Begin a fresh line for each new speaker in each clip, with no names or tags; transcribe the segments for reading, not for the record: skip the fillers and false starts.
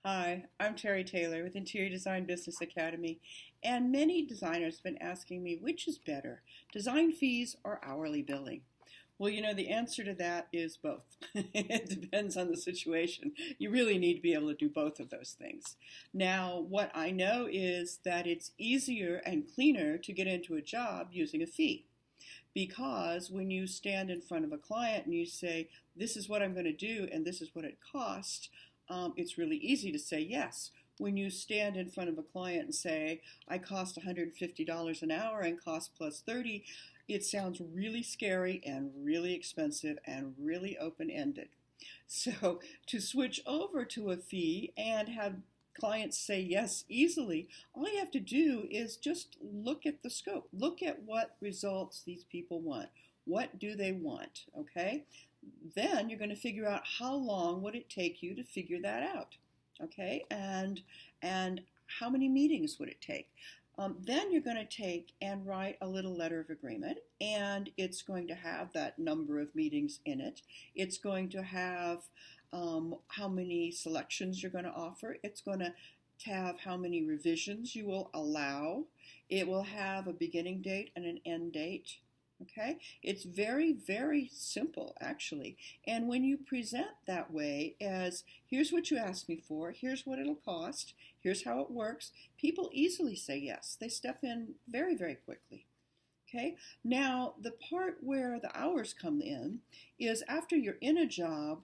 Hi, I'm Terry Taylor with Interior Design Business Academy, and many designers have been asking me which is better, design fees or hourly billing? Well, the answer to that is both. It depends on the situation. You really need to be able to do both of those things. Now, what I know is that it's easier and cleaner to get into a job using a fee. Because when you stand in front of a client and you say, this is what I'm going to do and this is what it costs, it's really easy to say yes. When you stand in front of a client and say, I cost $150 an hour and cost plus 30, it sounds really scary and really expensive and really open-ended. So to switch over to a fee and have clients say yes easily, all you have to do is just look at the scope. Look at what results these people want. What do they want, okay? Then you're going to figure out how long would it take you to figure that out, okay? And how many meetings would it take? Then you're going to take and write a little letter of agreement, and it's going to have that number of meetings in it. It's going to have how many selections you're going to offer. It's going to have how many revisions you will allow. It will have a beginning date and an end date. Okay, it's very, very simple, actually. And when you present that way as, here's what you asked me for, here's what it'll cost, here's how it works, people easily say yes. They step in very, very quickly. Okay, now the part where the hours come in is after you're in a job,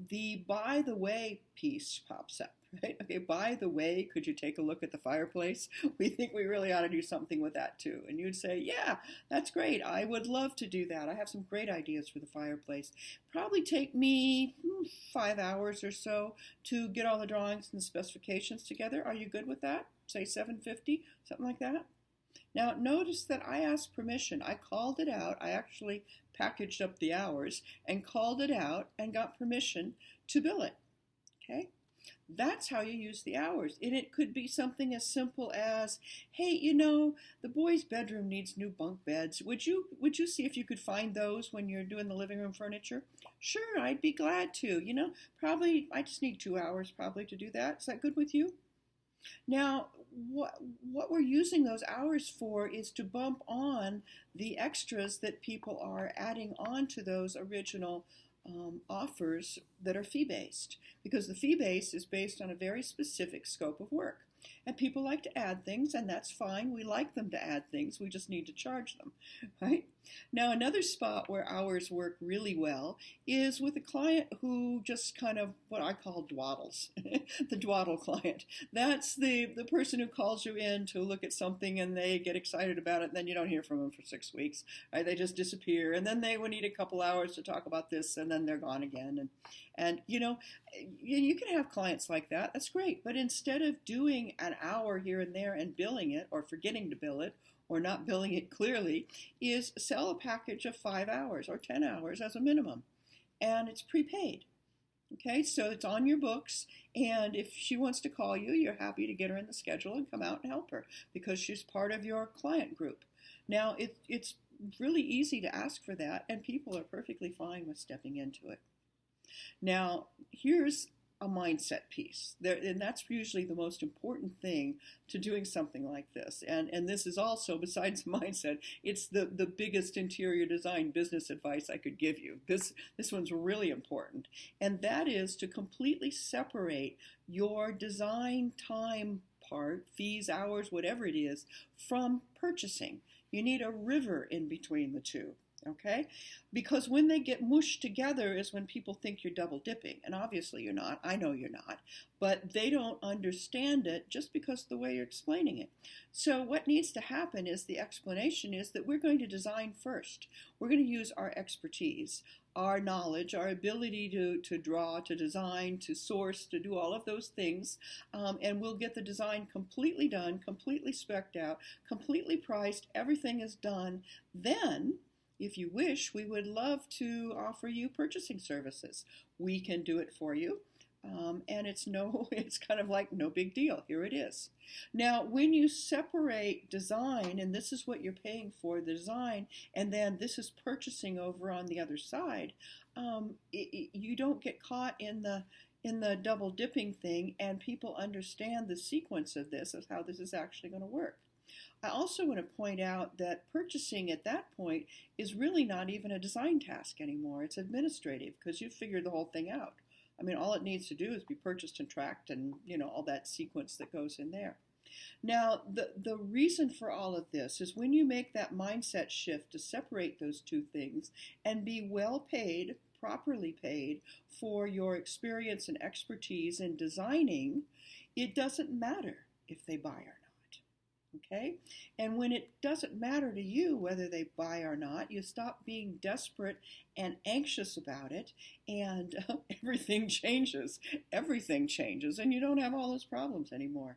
the by the way piece pops up. Right? Okay, by the way, could you take a look at the fireplace? We think we really ought to do something with that too. And you'd say, yeah, that's great. I would love to do that. I have some great ideas for the fireplace. Probably take me 5 hours or so to get all the drawings and the specifications together. Are you good with that? Say $750, something like that. Now, notice that I asked permission. I called it out. I actually packaged up the hours and called it out and got permission to bill it. Okay? That's how you use the hours. And it could be something as simple as, hey, the boys' bedroom needs new bunk beds. Would you see if you could find those when you're doing the living room furniture? Sure, I'd be glad to. Probably I just need 2 hours probably to do that. Is that good with you? Now, what we're using those hours for is to bump on the extras that people are adding on to those original offers that are fee-based, because the fee base is based on a very specific scope of work. And people like to add things, and that's fine. We like them to add things. We just need to charge them, right? Now, another spot where hours work really well is with a client who just kind of what I call dwaddles, the dwaddle client. That's the person who calls you in to look at something and they get excited about it, and then you don't hear from them for 6 weeks. Right? They just disappear, and then they would need a couple hours to talk about this, and then they're gone again. And you can have clients like that. That's great. But instead of doing an hour here and there and billing it, or forgetting to bill it, or not billing it clearly, is sell a package of 5 hours or 10 hours as a minimum. And it's prepaid. Okay, so it's on your books, and if she wants to call you, you're happy to get her in the schedule and come out and help her because she's part of your client group. Now, it's really easy to ask for that, and people are perfectly fine with stepping into it. Now, here's a mindset piece, and that's usually the most important thing to doing something like this. And this is also, besides mindset, it's the biggest interior design business advice I could give you. This one's really important, and that is to completely separate your design time part, fees, hours, whatever it is, from purchasing. You need a river in between the two. Okay? Because when they get mushed together is when people think you're double dipping. And obviously you're not. I know you're not. But they don't understand it just because of the way you're explaining it. So what needs to happen is the explanation is that we're going to design first. We're going to use our expertise, our knowledge, our ability to draw, to design, to source, to do all of those things. And we'll get the design completely done, completely spec'd out, completely priced. Everything is done. Then, if you wish, we would love to offer you purchasing services. We can do it for you. And it's kind of like no big deal. Here it is. Now, when you separate design, and this is what you're paying for, the design, and then this is purchasing over on the other side, you don't get caught in in the double dipping thing and people understand the sequence of this, of how this is actually going to work. I also want to point out that purchasing at that point is really not even a design task anymore. It's administrative because you've figured the whole thing out. I mean, all it needs to do is be purchased and tracked and, all that sequence that goes in there. Now, the reason for all of this is when you make that mindset shift to separate those two things and be well paid, properly paid for your experience and expertise in designing, it doesn't matter if they buy or not. Okay? And when it doesn't matter to you whether they buy or not, you stop being desperate and anxious about it, and everything changes. Everything changes, and you don't have all those problems anymore.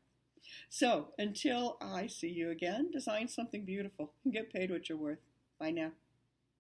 So, until I see you again, design something beautiful and get paid what you're worth. Bye now.